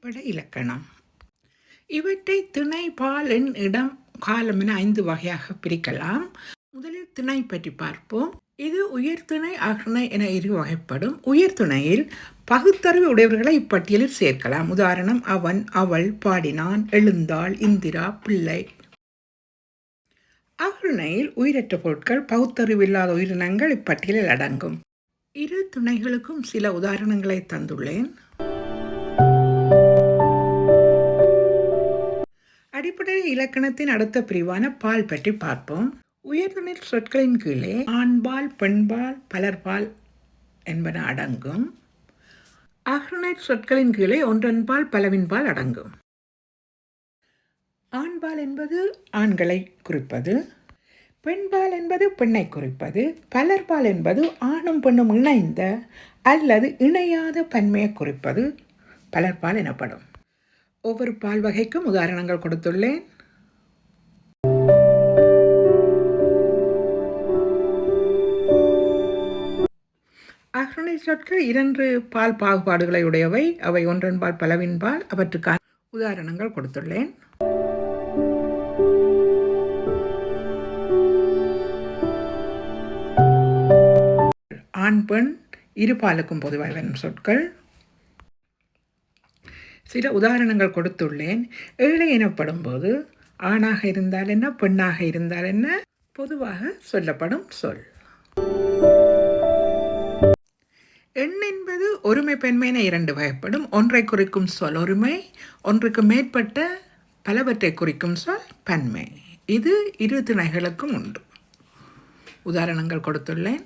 அடிப்படை இலக்கணம். இவற்றை திணை, பால், எண், இடம், காலம் என 5 வகையாக பிரிக்கலாம். முதலில் திணை பற்றி பார்ப்போம். இது உயர்திணை, அகத்திணை என 2 வகைப்படும். உயர்திணையில் பகுத்தறிவு உடையவர்களை இப்பட்டியலில் சேர்க்கலாம். உதாரணம்: அவன், அவள், பாடினான், எழுந்தாள், இந்திரா, பிள்ளை. அகத்திணையில் உயிரற்ற பொருட்கள், பகுத்தறிவு இல்லாத உயிரினங்கள் இப்பட்டியலில் அடங்கும். இரு துணைகளுக்கும் சில உதாரணங்களை தந்துள்ளேன். அடிப்படை இலக்கணத்தின் அடுத்த பிரிவான பால் பற்றி பார்ப்போம். உயர்திணை சொற்களின் கீழே ஆண்பால், பெண்பால், பலர்பால் என்பன அடங்கும். அகத்திணை சொற்களின் கீழே ஒன்றன்பால், பலவின்பால் அடங்கும். ஆண்பால் என்பது ஆண்களை குறிப்பது, பெண்பால் என்பது பெண்ணை குறிப்பது, பலர்பால் என்பது ஆணும் பெண்ணும் இணைந்த அல்லது இணையாத பன்மையை குறிப்பது பலர்பால் எனப்படும். ஒவ்வொரு பால் வகைக்கும் உதாரணங்கள் கொடுத்துள்ளேன். அகத்திணை சொற்கள் 2 பால் பாகுபாடுகளை உடையவை. அவை ஒன்றன்பால், பலவின்பால். அவற்றுக்கான உதாரணங்கள் கொடுத்துள்ளேன். ஆண், பெண் இரு பாலுக்கும் பொதுவாக வரும் சொற்கள். சில உதாரணங்கள் கொடுத்துள்ளேன். ஏழை எனப்படும் போது ஆணாக இருந்தால் என்ன, பெண்ணாக இருந்தால் என்ன, பொதுவாக சொல்லப்படும் சொல். எண் என்பது ஒருமை, பெண்மை என 2 வகைப்படும். ஒன்றை குறிக்கும் சொல் ஒருமை, ஒன்றுக்கு மேற்பட்ட பலவற்றை குறிக்கும் சொல் பன்மை. இது இரு திணைகளுக்கும் உண்டு. உதாரணங்கள் கொடுத்துள்ளேன்.